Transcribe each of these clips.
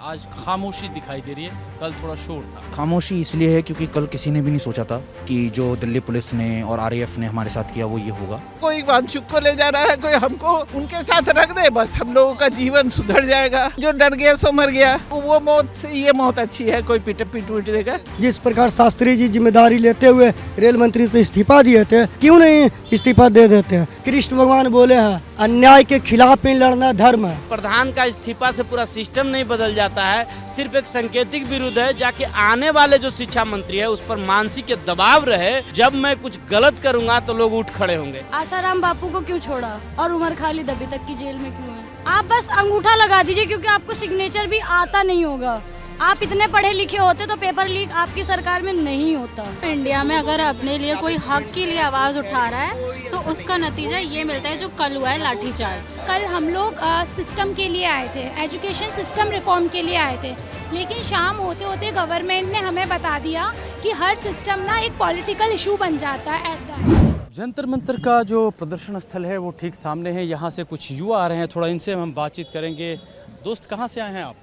आज खामोशी दिखाई दे रही है, कल थोड़ा शोर था। खामोशी इसलिए है क्योंकि कल किसी ने भी नहीं सोचा था कि जो दिल्ली पुलिस ने और आरएएफ ने हमारे साथ किया वो ये होगा। कोई वांछुक को ले जा रहा है, कोई हमको उनके साथ रख दे, बस हम लोगों का जीवन सुधर जाएगा। जो डर गया सो मर गया, वो मौत से ये मौत अच्छी है। कोई पीट देगा। जिस प्रकार शास्त्री जी जिम्मेदारी लेते हुए रेल मंत्री से इस्तीफा दिए थे, क्यों नहीं इस्तीफा दे देते हैं। कृष्ण भगवान बोले हैं अन्याय के खिलाफ नहीं लड़ना धर्म है। प्रधान का इस्तीफा से पूरा सिस्टम नहीं बदल जाता है, सिर्फ एक सांकेतिक विरोध है, जाके आने वाले जो शिक्षा मंत्री है उस पर मानसिक दबाव रहे, जब मैं कुछ गलत करूंगा तो लोग उठ खड़े होंगे। आसाराम बापू को क्यों छोड़ा और उमर खालिद अभी तक की जेल में क्यों है? आप बस अंगूठा लगा दीजिए, क्योंकि आपको सिग्नेचर भी आता नहीं होगा। आप इतने पढ़े लिखे होते तो पेपर लीक आपकी सरकार में नहीं होता। इंडिया में अगर अपने लिए कोई हक के लिए आवाज उठा रहा है तो उसका नतीजा ये मिलता है जो कल हुआ है लाठीचार्ज। कल हम लोग सिस्टम के लिए आए थे, एजुकेशन सिस्टम रिफॉर्म के लिए आए थे, लेकिन शाम होते होते गवर्नमेंट ने हमें बता दिया कि हर सिस्टम ना एक पॉलिटिकल इशू बन जाता है at the end. Jantar Mantar का जो प्रदर्शन स्थल है वो ठीक सामने है। यहाँ से कुछ युवा आ रहे हैं, थोड़ा इनसे हम बातचीत करेंगे। दोस्त कहाँ से आए हैं आप?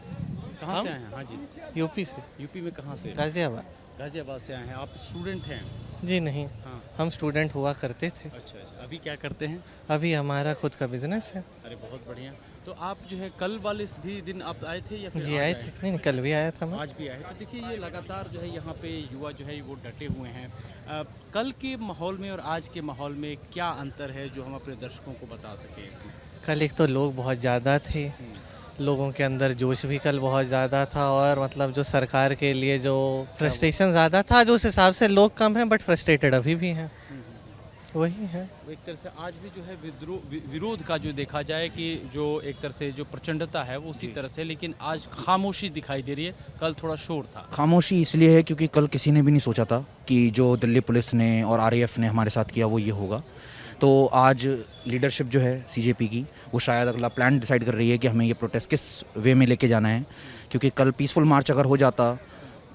कहाँ से आए हैं? हाँ जी, यूपी से। यूपी में कहाँ से? गाजियाबाद। गाजियाबाद से आए हैं। आप स्टूडेंट हैं? जी नहीं, हाँ। हम स्टूडेंट हुआ करते थे। अच्छा, अभी क्या करते हैं? अभी हमारा खुद का बिजनेस है। अरे बहुत बढ़िया। तो आप जो है कल वाले भी दिन आप आए थे या फिर जी आए थे? नहीं, कल भी आया था मैं। आज भी आए। तो देखिए ये लगातार जो है यहाँ पे युवा जो है वो डटे हुए हैं। कल के माहौल में और आज के माहौल में क्या अंतर है जो हम अपने दर्शकों को बता सकें इसमें? कल एक तो लोग बहुत ज़्यादा थे, लोगों के अंदर जोश भी कल बहुत ज़्यादा था, और मतलब जो सरकार के लिए जो फ्रस्ट्रेशन ज़्यादा था, जो उस हिसाब से लोग कम हैं बट फ्रस्ट्रेटेड अभी भी हैं, वही है। एक तरह से आज भी जो है विरोध का जो देखा जाए कि जो एक तरह से जो प्रचंडता है वो उसी तरह से, लेकिन आज खामोशी दिखाई दे रही है, कल थोड़ा शोर था। खामोशी इसलिए है क्योंकि कल किसी ने भी नहीं सोचा था कि जो दिल्ली पुलिस ने और आरएएफ ने हमारे साथ किया वो ये होगा। तो आज लीडरशिप जो है सीजेपी की वो शायद अगला प्लान डिसाइड कर रही है कि हमें ये प्रोटेस्ट किस वे में लेके जाना है, क्योंकि कल पीसफुल मार्च अगर हो जाता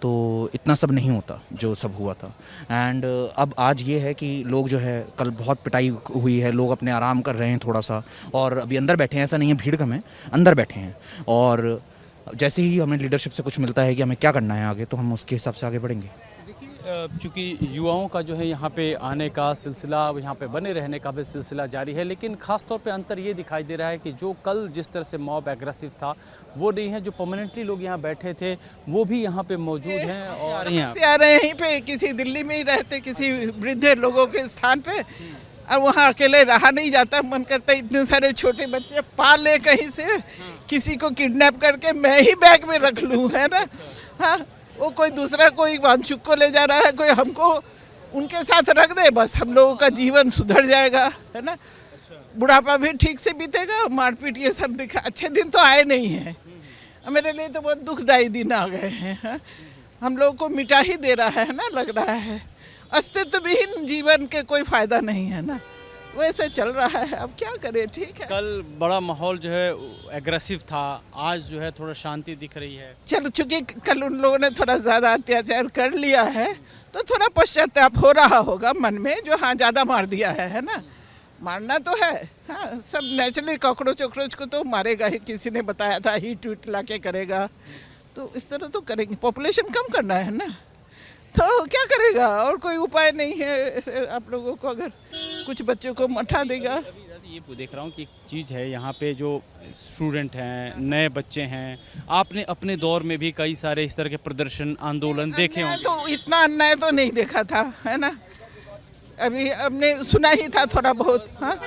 तो इतना सब नहीं होता जो सब हुआ था। एंड अब आज ये है कि लोग जो है कल बहुत पिटाई हुई है, लोग अपने आराम कर रहे हैं थोड़ा सा, और अभी अंदर बैठे हैं। ऐसा नहीं है भीड़ कम है, अंदर बैठे हैं, और जैसे ही हमें लीडरशिप से कुछ मिलता है कि हमें क्या करना है आगे, तो हम उसके हिसाब से आगे बढ़ेंगे। चूँकि युवाओं का जो है यहाँ पे आने का सिलसिला, यहाँ पे बने रहने का भी सिलसिला जारी है, लेकिन ख़ास तौर पे अंतर ये दिखाई दे रहा है कि जो कल जिस तरह से मॉब एग्रेसिव था वो नहीं है। जो परमानेंटली लोग यहाँ बैठे थे वो भी यहाँ पे मौजूद हैं और आ रहे हैं यहीं पे, किसी दिल्ली में ही रहते, किसी वृद्ध लोगों के स्थान पे, और वहाँ अकेले रहा नहीं जाता। मन करता है इतने सारे छोटे बच्चे पाल ले कहीं से, किसी को किडनैप करके मैं ही बैग में रख लूँ, है ना। हाँ, वो कोई दूसरा कोई वांछुक को ले जा रहा है, कोई हमको उनके साथ रख दे, बस हम लोगों का जीवन सुधर जाएगा, है ना। बुढ़ापा भी ठीक से बीतेगा। मारपीट ये सब दिखा, अच्छे दिन तो आए नहीं हैं। मेरे लिए तो बहुत दुखदायी दिन आ गए हैं। हम लोगों को मिटा ही दे रहा है ना, लग रहा है। अस्तित्व विहीन जीवन के कोई फायदा नहीं है ना, वैसे चल रहा है। अब क्या करें, ठीक है। कल बड़ा माहौल जो है एग्रेसिव था, आज जो है थोड़ा शांति दिख रही है। चलो, चूंकि कल उन लोगों ने थोड़ा ज़्यादा अत्याचार कर लिया है तो थोड़ा पश्चाताप हो रहा होगा मन में, जो हाँ ज़्यादा मार दिया है ना। मारना तो है, हाँ, सब नेचुरली कॉकरोच वॉकरोच को तो मारेगा ही। किसी ने बताया था हीट वीट ला के करेगा, तो इस तरह तो करेंगे। पॉपुलेशन कम करना है ना, तो क्या करेगा, और कोई उपाय नहीं है। आप लोगों को अगर कुछ बच्चों को मठा देगा। ये देख रहा हूँ कि एक चीज़ है यहाँ पे, जो स्टूडेंट हैं, नए बच्चे हैं, आपने अपने दौर में भी कई सारे इस तरह के प्रदर्शन आंदोलन देखे होंगे। तो इतना अन्याय तो नहीं देखा था, है ना। अभी हमने सुना ही था थोड़ा बहुत, हाँ।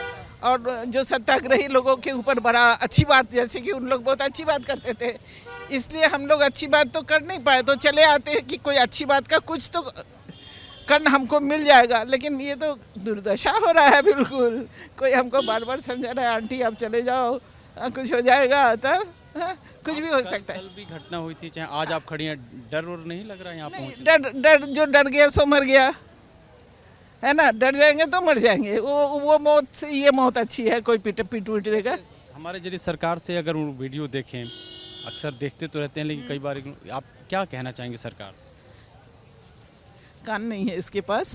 और जो सत्याग्रही लोगों के ऊपर बड़ा अच्छी बात, जैसे कि उन लोग बहुत अच्छी बात करते थे, इसलिए हम लोग अच्छी बात तो कर नहीं पाए, तो चले आते हैं कि कोई अच्छी बात का कुछ तो करना हमको मिल जाएगा। लेकिन ये तो दुर्दशा हो रहा है बिल्कुल। कोई हमको बार बार समझा रहा है आंटी आप चले जाओ, कुछ हो जाएगा, तब कुछ भी हो सकता है। कल भी घटना हुई थी, चाहे आज आप खड़ी हैं, डर और नहीं लग रहा है यहाँ पहुँच? डर जो डर गया सो मर गया, है ना। डर जाएंगे तो मर जाएंगे। वो मौत से ये मौत अच्छी है। कोई पीट देगा। हमारे जरिए सरकार से अगर वो वीडियो देखें, अक्सर देखते तो रहते हैं, लेकिन कई बार आप क्या कहना चाहेंगे सरकार से? कान नहीं है इसके पास,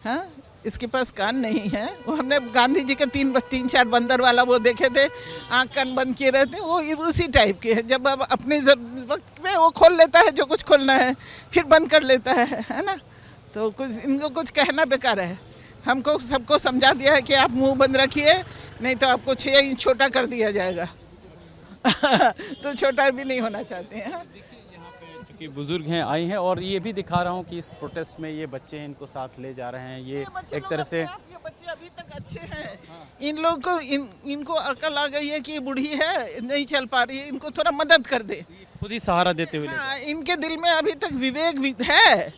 हाँ। इसके पास कान नहीं है। वो हमने गांधी जी के तीन चार बंदर वाला वो देखे थे, आँख कान बंद किए रहते, वो उसी टाइप के है। जब अब अपने वक्त में वो खोल लेता है जो कुछ खोलना है, फिर बंद कर लेता है ना। तो कुछ इनको कुछ कहना बेकार है। हमको सबको समझा दिया है कि आप मुंह बंद रखिए, नहीं तो आपको 6 इंच छोटा कर दिया जाएगा। तो छोटा भी नहीं होना चाहते हैं। कि बुजुर्ग हैं आए हैं, और ये भी दिखा रहा हूँ कि इस प्रोटेस्ट में ये बच्चे हैं, इनको साथ ले जा रहे हैं। ये एक तरह से ये बच्चे अभी तक अच्छे हैं। इन लोग को इनको अकल आ गई है कि बूढ़ी है, नहीं चल पा रही है, इनको थोड़ा मदद कर दे। खुद ही सहारा देते हुए हाँ, इनके दिल में अभी तक विवेक है।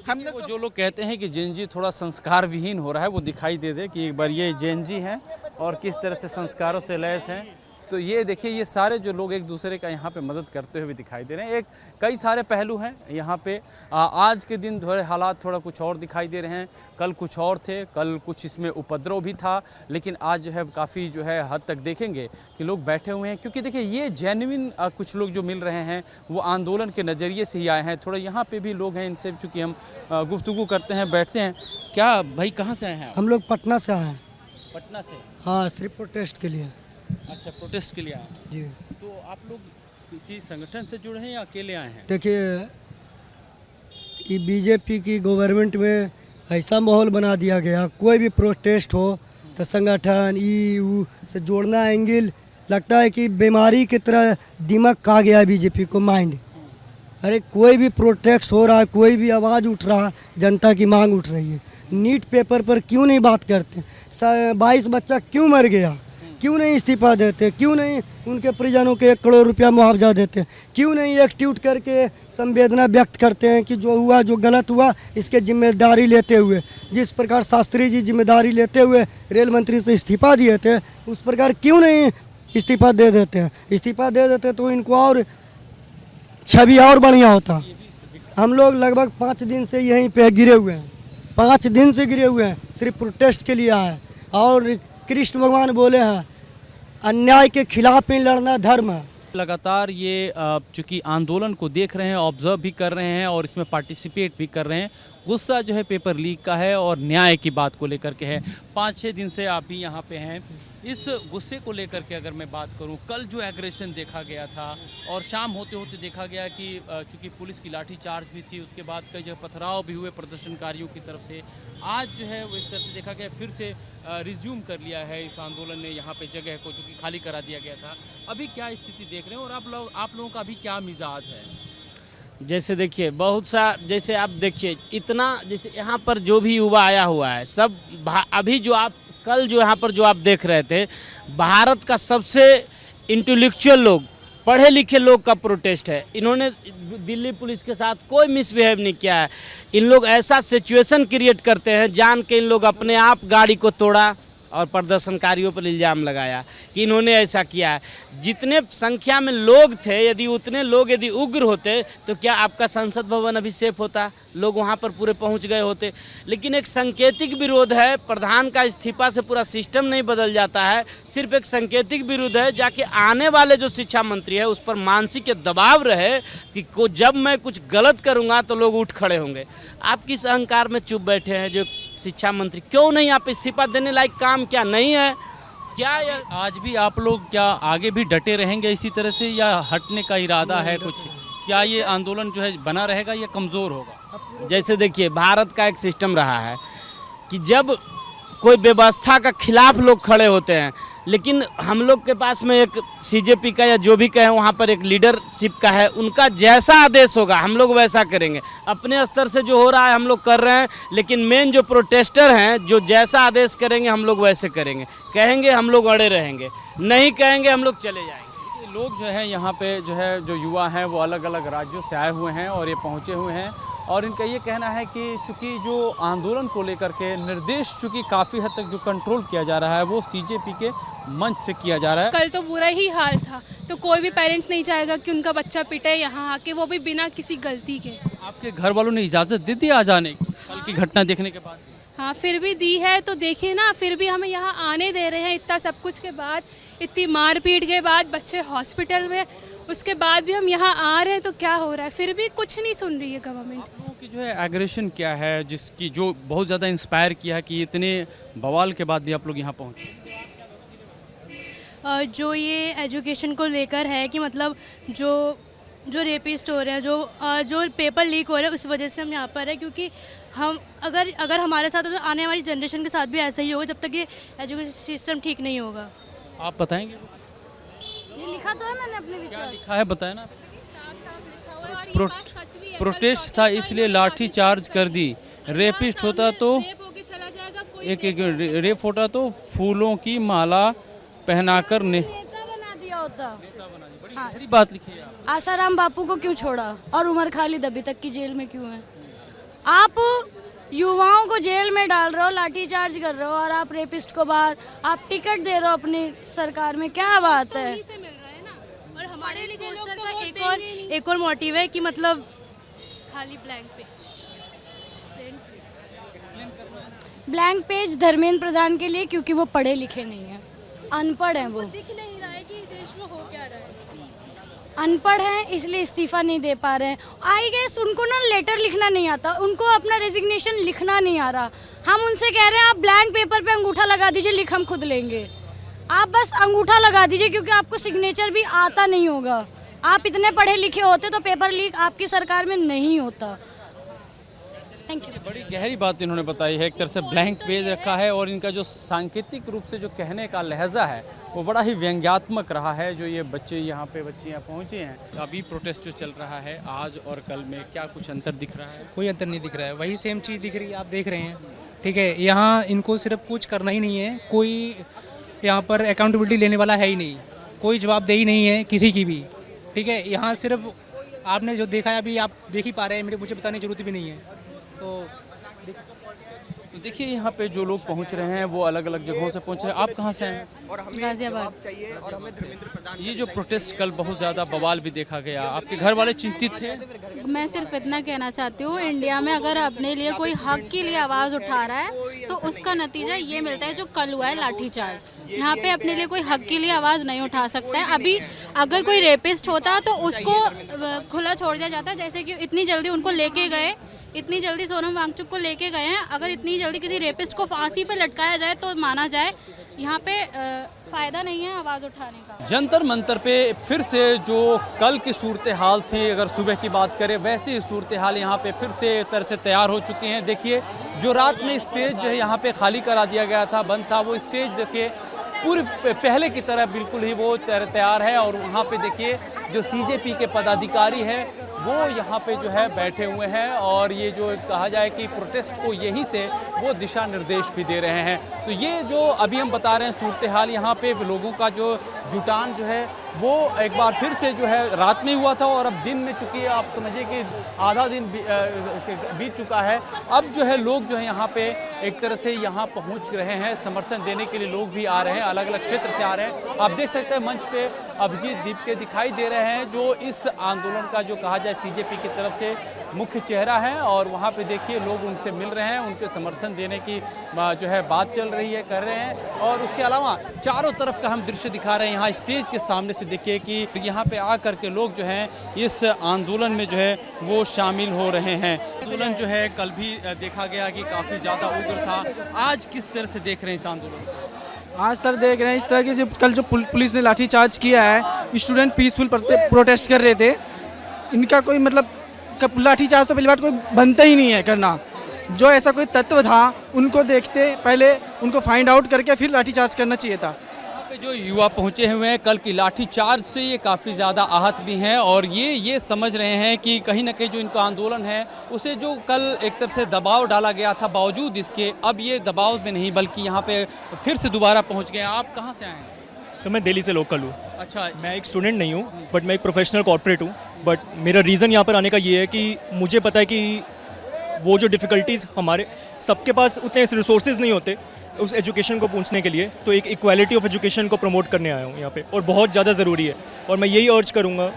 हमने तो जो लोग कहते हैं कि जेन जी थोड़ा संस्कार विहीन हो रहा है, वो दिखाई दे कि एक बार ये जेन जी हैं और किस तरह से संस्कारों से लैस हैं। तो ये देखिए, ये सारे जो लोग एक दूसरे का यहाँ पे मदद करते हुए दिखाई दे रहे हैं। कई सारे पहलू हैं यहाँ पे। आज के दिन थोड़े हालात थोड़ा कुछ और दिखाई दे रहे हैं, कल कुछ और थे, कल कुछ इसमें उपद्रव भी था, लेकिन आज जो है काफ़ी जो है हद तक देखेंगे कि लोग बैठे हुए हैं। क्योंकि देखिए, ये जेन्युइन कुछ लोग जो मिल रहे हैं वो आंदोलन के नज़रिए से ही आए हैं। थोड़ा यहाँ पे भी लोग हैं, इनसे चूँकि हम गुफ्तगू करते हैं, बैठते हैं। क्या भाई, कहाँ से आए हैं आप? हम लोग पटना से आए हैं। पटना से? हाँ, सिर्फ प्रोटेस्ट के लिए। अच्छा, प्रोटेस्ट के लिए आए हैं। जी। तो आप लोग किसी संगठन से जुड़े हैं या अकेले आए हैं? देखिए, ये बीजेपी की गवर्नमेंट में ऐसा माहौल बना दिया गया, कोई भी प्रोटेस्ट हो तो संगठन EU से जोड़ना एंगल लगता है कि बीमारी की तरह दिमाग खा गया है बीजेपी को माइंड। अरे कोई भी प्रोटेस्ट हो रहा है, कोई भी आवाज़ उठ रहा है, जनता की मांग उठ रही है। नीट पेपर पर क्यों नहीं बात करते? 22 बच्चा क्यों मर गया? क्यों नहीं इस्तीफा देते? क्यों नहीं उनके परिजनों के 1 करोड़ रुपया मुआवजा देते? क्यों नहीं एक्टिट्यूट करके संवेदना व्यक्त करते हैं कि जो हुआ, जो गलत हुआ, इसके जिम्मेदारी लेते हुए, जिस प्रकार शास्त्री जी जिम्मेदारी लेते हुए रेल मंत्री से इस्तीफा दिए थे, उस प्रकार क्यों नहीं इस्तीफा दे देते हैं? इस्तीफा दे देते तो इनको और छवि और बढ़िया होता। हम लोग लगभग 5 दिन से यहीं पे गिरे हुए हैं, 5 दिन से गिरे हुए हैं, सिर्फ प्रोटेस्ट के लिए आए। और कृष्ण भगवान बोले हैं, अन्याय के खिलाफ ही लड़ना धर्म है। लगातार ये चूँकि आंदोलन को देख रहे हैं, ऑब्जर्व भी कर रहे हैं और इसमें पार्टिसिपेट भी कर रहे हैं। गुस्सा जो है पेपर लीक का है और न्याय की बात को लेकर के है। 5-6 दिन से आप भी यहाँ पे हैं। इस गुस्से को लेकर के अगर मैं बात करूं, कल जो एग्रेशन देखा गया था और शाम होते होते देखा गया कि चूँकि पुलिस की लाठी चार्ज भी थी, उसके बाद कई जगह पथराव भी हुए प्रदर्शनकारियों की तरफ से। आज जो है वो इस तरह से देखा गया, फिर से रिज्यूम कर लिया है इस आंदोलन ने यहाँ पे जगह को, जो कि खाली करा दिया गया था। अभी क्या स्थिति देख रहे हैं और आप लोगों का अभी क्या मिजाज है? जैसे देखिए, बहुत सा, जैसे आप देखिए, इतना जैसे यहाँ पर जो भी युवा आया हुआ है सब अभी जो आप कल जो यहाँ पर जो आप देख रहे थे, भारत का सबसे इंटेलेक्चुअल लोग, पढ़े लिखे लोग का प्रोटेस्ट है। इन्होंने दिल्ली पुलिस के साथ कोई मिसबिहेव नहीं किया है। इन लोग ऐसा सिचुएशन क्रिएट करते हैं, जान के इन लोग अपने आप गाड़ी को तोड़ा और प्रदर्शनकारियों पर इल्ज़ाम लगाया कि इन्होंने ऐसा किया है। जितने संख्या में लोग थे, यदि उतने लोग यदि उग्र होते तो क्या आपका संसद भवन अभी सेफ होता? लोग वहाँ पर पूरे पहुँच गए होते। लेकिन एक सांकेतिक विरोध है, प्रधान का इस्तीफा से पूरा सिस्टम नहीं बदल जाता है। सिर्फ एक सांकेतिक विरोध है, जाके आने वाले जो शिक्षा मंत्री है उस पर मानसिक दबाव रहे कि जब मैं कुछ गलत करूँगा तो लोग उठ खड़े होंगे। आप किस अहंकार में चुप बैठे हैं? जो शिक्षा मंत्री, क्यों नहीं आप इस्तीफा देने लायक काम क्या नहीं है? क्या आज भी आप लोग क्या आगे भी डटे रहेंगे इसी तरह से, या हटने का इरादा है कुछ? क्या ये आंदोलन जो है बना रहेगा या कमज़ोर होगा? जैसे देखिए, भारत का एक सिस्टम रहा है कि जब कोई व्यवस्था का खिलाफ लोग खड़े होते हैं, लेकिन हम लोग के पास में एक CJP का या जो भी कहें वहाँ पर एक लीडरशिप का है, उनका जैसा आदेश होगा हम लोग वैसा करेंगे। अपने स्तर से जो हो रहा है हम लोग कर रहे हैं, लेकिन मेन जो प्रोटेस्टर हैं, जो जैसा आदेश करेंगे हम लोग वैसे करेंगे। कहेंगे हम लोग अड़े रहेंगे, नहीं कहेंगे हम लोग चले जाएंगे। लोग जो है यहाँ पे जो है, जो युवा हैं वो अलग अलग राज्यों से आए हुए हैं और ये पहुँचे हुए हैं, और इनका ये कहना है कि चूँकि जो आंदोलन को लेकर के निर्देश चूँकि काफ़ी हद तक जो कंट्रोल किया जा रहा है वो CJP के मंच से किया जा रहा है। कल तो बुरा ही हाल था, तो कोई भी पेरेंट्स नहीं चाहेगा कि उनका बच्चा पिटे यहाँ आके, वो भी बिना किसी गलती के। आपके घर वालों ने इजाज़त दे दी आ जाने की कल की घटना देखने के बाद? हाँ, फिर भी दी है, तो देखिए ना, फिर भी हमें यहाँ आने दे रहे हैं। इतना सब कुछ के बाद, इतनी मारपीट के बाद बच्चे हॉस्पिटल में, उसके बाद भी हम यहाँ आ रहे हैं तो क्या हो रहा है, फिर भी कुछ नहीं सुन रही है गवर्नमेंट। आप लोगों की जो है एग्रेशन क्या है जिसकी जो बहुत ज़्यादा इंस्पायर किया कि इतने बवाल के बाद भी आप लोग यहाँ पहुँचे? जो ये एजुकेशन को लेकर है कि मतलब जो रेपिस्ट हो रहे हैं, जो पेपर लीक हो रहे हैं, उस वजह से हम यहाँ पर है। क्योंकि हम अगर हमारे साथ हो तो आने वाली जनरेशन के साथ भी ऐसा ही होगा जब तक ये एजुकेशन सिस्टम ठीक नहीं होगा। आप बताएंगे? ये लिखा तो है मैंने अपने क्या विचार। लिखा है बताए ना। प्रोटेस्ट था इसलिए लाठी चार्ज कर दी, रेपिस्ट होता तो एक रेप होता तो फूलों की माला पहनाकर नेता बना दिया होता। हाँ। बड़ी बात लिखी है आप। आसाराम बापू को क्यों छोड़ा और उमर खालिद अभी तक की जेल में क्यों है? आप युवाओं को जेल में डाल रहे हो, लाठी चार्ज कर रहे हो, और आप रेपिस्ट को बाहर आप टिकट दे रहे हो अपनी सरकार में। क्या बात है? और हमारे लिए पोस्टर का एक और मोटिव है कि मतलब खाली ब्लैंक पेज धर्मेंद्र प्रधान के लिए, क्योंकि वो पढ़े लिखे नहीं है, अनपढ़ हैं। वो दिख नहीं रहा है कि देश में हो क्या रहा है। अनपढ़ हैं इसलिए इस्तीफा नहीं दे पा रहे हैं। आई गेस उनको ना लेटर लिखना नहीं आता, उनको अपना रेजिग्नेशन लिखना नहीं आ रहा। हम उनसे कह रहे हैं आप ब्लैंक पेपर पे अंगूठा लगा दीजिए, लिख हम खुद लेंगे। आप बस अंगूठा लगा दीजिए, क्योंकि आपको सिग्नेचर भी आता नहीं होगा। आप इतने पढ़े लिखे होते तो पेपर लीक आपकी सरकार में नहीं होता। Thank you. बड़ी गहरी बात इन्होंने बताई है। एक तरह से ब्लैंक पेज रखा है और इनका जो सांकेतिक रूप से जो कहने का लहजा है वो बड़ा ही व्यंग्यात्मक रहा है। जो ये बच्चियाँ पहुँचे हैं, अभी प्रोटेस्ट जो चल रहा है आज और कल में, क्या कुछ अंतर दिख रहा है? कोई अंतर नहीं दिख रहा है, वही सेम चीज़ दिख रही है, आप देख रहे हैं। ठीक है, यहाँ इनको सिर्फ कुछ करना ही नहीं है, कोई यहाँ पर अकाउंटेबिलिटी लेने वाला है ही नहीं, कोई जवाबदेही नहीं है किसी की भी। ठीक है, यहाँ सिर्फ आपने जो देखा है अभी आप देख ही पा रहे हैं, मुझे बताने की जरूरत भी नहीं है। तो देखिए यहाँ पे जो लोग पहुँच रहे हैं वो अलग अलग जगहों से पहुँच रहे हैं। आप कहाँ से हैं? गाजियाबाद। ये जो प्रोटेस्ट कल बहुत ज़्यादा बवाल भी देखा गया, आपके घर वाले चिंतित थे? मैं सिर्फ इतना कहना चाहती हूँ, इंडिया में अगर अपने लिए कोई हक के लिए आवाज़ उठा रहा है तो उसका नतीजा ये मिलता है जो कल हुआ है लाठीचार्ज। यहाँ पे अपने लिए कोई हक के लिए आवाज़ नहीं उठा सकता है। अभी अगर कोई रेपिस्ट होता तो उसको खुला छोड़ दिया जाता, जैसे कि इतनी जल्दी उनको लेके गए, इतनी जल्दी सोनम वांगचुक को लेके गए हैं। अगर इतनी जल्दी किसी रेपिस्ट को फांसी पे लटकाया जाए तो माना जाए। यहाँ पे फ़ायदा नहीं है आवाज़ उठाने का। जंतर मंतर पे फिर से जो कल की सूरत हाल थी, अगर सुबह की बात करें, वैसी ही सूरत हाल यहाँ पे फिर से तरह से तैयार हो चुकी हैं। देखिए जो रात में स्टेज जो है यहाँ पे खाली करा दिया गया था, बंद था, वो स्टेज देखिए पूरी पहले की तरह बिल्कुल ही वो तैयार है। और वहाँ पे देखिए जो सीजेपी के पदाधिकारी हैं वो यहाँ पे जो है बैठे हुए हैं, और ये जो कहा जाए कि प्रोटेस्ट को यहीं से वो दिशा निर्देश भी दे रहे हैं। तो ये जो अभी हम बता रहे हैं सूरत हाल, यहाँ पे लोगों का जो जुटान जो है वो एक बार फिर से जो है रात में हुआ था, और अब दिन में चूँकि आप समझिए कि आधा दिन बीत चुका है। अब जो है लोग जो है यहाँ पे एक तरह से यहाँ पहुँच रहे हैं, समर्थन देने के लिए लोग भी आ रहे हैं, अलग अलग क्षेत्र से आ रहे हैं। आप देख सकते हैं मंच पे अभिजीत दीपके दिखाई दे रहे हैं, जो इस आंदोलन का जो कहा जाए सीजेपी की तरफ से मुख्य चेहरा है, और वहाँ पे देखिए लोग उनसे मिल रहे हैं, उनके समर्थन देने की जो है बात चल रही है, कर रहे हैं। और उसके अलावा चारों तरफ का हम दृश्य दिखा रहे हैं यहाँ स्टेज के सामने से। देखिए कि यहाँ पे आकर के लोग जो हैं इस आंदोलन में जो है वो शामिल हो रहे हैं। आंदोलन जो है कल भी देखा गया कि काफ़ी ज़्यादा उग्र था। आज किस तरह से देख रहे हैं इस आंदोलन को? आज सर देख रहे हैं इस तरह के जो कल जो पुलिस ने लाठीचार्ज किया है, स्टूडेंट पीसफुल प्रोटेस्ट कर रहे थे, इनका कोई मतलब लाठीचार्ज तो पहली बात कोई बनता ही नहीं है करना। जो ऐसा कोई तत्व था उनको देखते पहले उनको फाइंड आउट करके फिर लाठीचार्ज करना चाहिए था। यहाँ पे जो युवा पहुँचे हुए हैं कल की लाठीचार्ज से ये काफ़ी ज़्यादा आहत भी हैं, और ये समझ रहे हैं कि कहीं ना कहीं जो इनका आंदोलन है उसे जो कल एक तरह से दबाव डाला गया था, बावजूद इसके अब ये दबाव में नहीं बल्कि यहाँ पे फिर से दोबारा पहुँच गए। आप कहाँ से आए हैं? सर मैं दिल्ली से लोकल हूँ। अच्छा, मैं एक स्टूडेंट नहीं हूँ, बट मैं एक प्रोफेशनल कॉर्पोरेट हूँ। बट मेरा रीज़न यहाँ पर आने का ये है कि मुझे पता है कि वो जो डिफ़िकल्टीज़ हमारे सबके पास उतने रिसोर्सेज नहीं होते उस एजुकेशन को पहुँचने के लिए, तो एक इक्वालिटी ऑफ एजुकेशन को प्रमोट करने आया हूँ यहाँ पे, और बहुत ज़्यादा ज़रूरी है। और मैं यही अर्ज करूँगा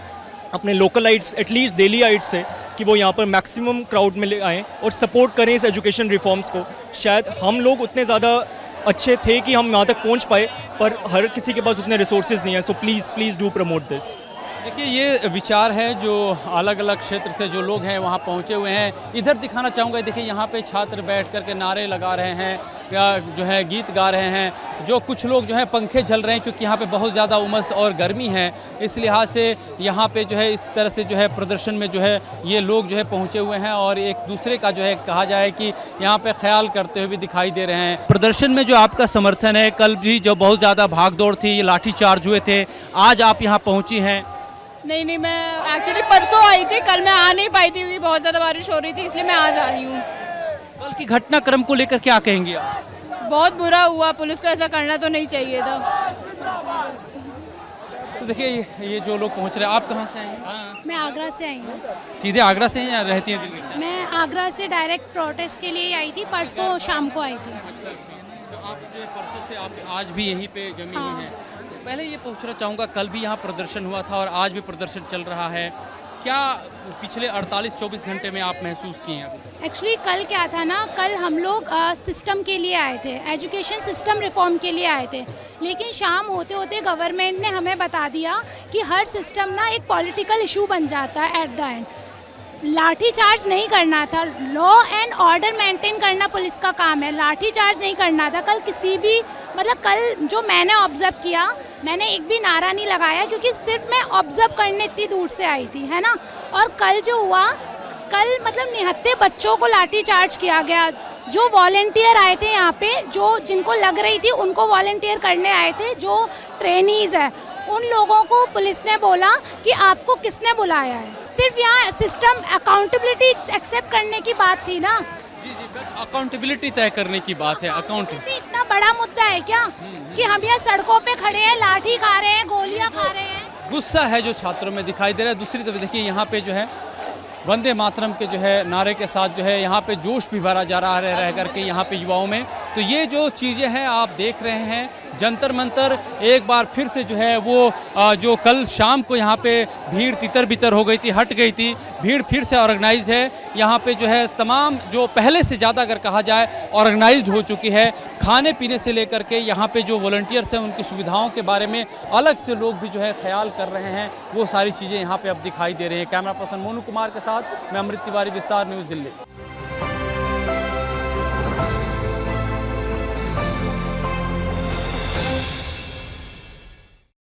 अपने लोकलाइट्स, एटलीस्ट दिल्लीइट्स से, कि वो यहाँ पर मैक्सिमम क्राउड में ले आएँ और सपोर्ट करें इस एजुकेशन रिफॉर्म्स को। शायद हम लोग उतने ज़्यादा अच्छे थे कि हम यहाँ तक पहुँच पाए, पर हर किसी के पास उतने रिसोर्सेज नहीं है। So please do promote this. देखिए ये विचार है जो अलग अलग क्षेत्र से जो लोग हैं वहाँ पहुँचे हुए हैं। इधर दिखाना चाहूँगा, देखिए यहाँ पे छात्र बैठ कर के नारे लगा रहे हैं या जो है गीत गा रहे हैं। जो कुछ लोग जो है पंखे झल रहे हैं क्योंकि यहाँ पे बहुत ज़्यादा उमस और गर्मी है। इस लिहाज से यहाँ पे जो है इस तरह से जो है प्रदर्शन में जो है ये लोग जो है पहुँचे हुए हैं और एक दूसरे का जो है कहा जाए कि यहाँ पे ख्याल करते हुए भी दिखाई दे रहे हैं। प्रदर्शन में जो आपका समर्थन है, कल भी जो बहुत ज़्यादा भागदौड़ थी, ये लाठीचार्ज हुए थे, आज आप यहाँ पहुँची हैं। नहीं, मैं एक्चुअली परसों आई थी, कल मैं आ नहीं पाई थी, बहुत ज़्यादा बारिश हो रही थी, इसलिए मैं आज आ रही हूँ। कल की घटनाक्रम को लेकर क्या कहेंगे आप? बहुत बुरा हुआ, पुलिस को ऐसा करना तो नहीं चाहिए था। तो देखिए ये जो लोग पहुंच रहे हैं, आप कहाँ से आई हैं? मैं आगरा से आई हूँ। सीधे आगरा से हैं या रहती हैं दिल्ली में? मैं आगरा से डायरेक्ट प्रोटेस्ट के लिए आई थी, परसों शाम को आई थी। अच्छा। तो आप जो परसों से आप आज भी यहीं पे जमी हुई हैं। पहले ये पूछना चाहूँगा, कल भी यहाँ प्रदर्शन हुआ था और आज भी प्रदर्शन चल रहा है, क्या पिछले 48-24 घंटे में आप महसूस किए हैं? एक्चुअली कल क्या था ना, कल हम लोग सिस्टम के लिए आए थे, एजुकेशन सिस्टम रिफॉर्म के लिए आए थे, लेकिन शाम होते होते गवर्नमेंट ने हमें बता दिया कि हर सिस्टम ना एक पॉलिटिकल इशू बन जाता है एट द एंड। लाठी चार्ज नहीं करना था, लॉ एंड ऑर्डर मेंटेन करना पुलिस का काम है, लाठी चार्ज नहीं करना था। कल किसी भी मतलब कल जो मैंने ऑब्जर्व किया, मैंने एक भी नारा नहीं लगाया क्योंकि सिर्फ मैं ऑब्जर्व करने इतनी दूर से आई थी, है ना। और कल जो हुआ, कल मतलब निहत्थे बच्चों को लाठी चार्ज किया गया। जो वॉलेंटियर आए थे यहाँ पे, जो जिनको लग रही थी उनको वॉलेंटियर करने आए थे, जो ट्रेनीज़ है उन लोगों को पुलिस ने बोला कि आपको किसने बुलाया है। सिर्फ यहाँ सिस्टम अकाउंटेबिलिटी एक्सेप्ट करने की बात थी ना। जी, अकाउंटेबिलिटी तय करने की बात है। अकाउंटेबिलिटी इतना बड़ा मुद्दा है क्या कि हम यहाँ सड़कों पे खड़े हैं, लाठी खा रहे हैं, गोलियां खा रहे हैं। गुस्सा है जो छात्रों में दिखाई दे रहा है। दूसरी तरफ देखिए यहाँ पे जो है वंदे मातरम के जो है नारे के साथ जो है यहाँ पे जोश भी भरा जा रहा है रह करके यहाँ पे युवाओं में। तो ये जो चीज़ें हैं आप देख रहे हैं, जंतर मंतर एक बार फिर से जो है वो जो कल शाम को यहाँ पे भीड़ तितर बितर हो गई थी, हट गई थी, भीड़ फिर से ऑर्गेनाइज्ड है। यहाँ पे जो है तमाम जो पहले से ज़्यादा अगर कहा जाए ऑर्गेनाइज्ड हो चुकी है। खाने पीने से लेकर के यहाँ पे जो वॉलंटियर्स हैं उनकी सुविधाओं के बारे में अलग से लोग भी जो है ख्याल कर रहे हैं। वो सारी चीज़ें यहाँ पे अब दिखाई दे रही हैं। कैमरा पर्सन मोनू कुमार के साथ मैं अमृत तिवारी, विस्तार न्यूज़, दिल्ली।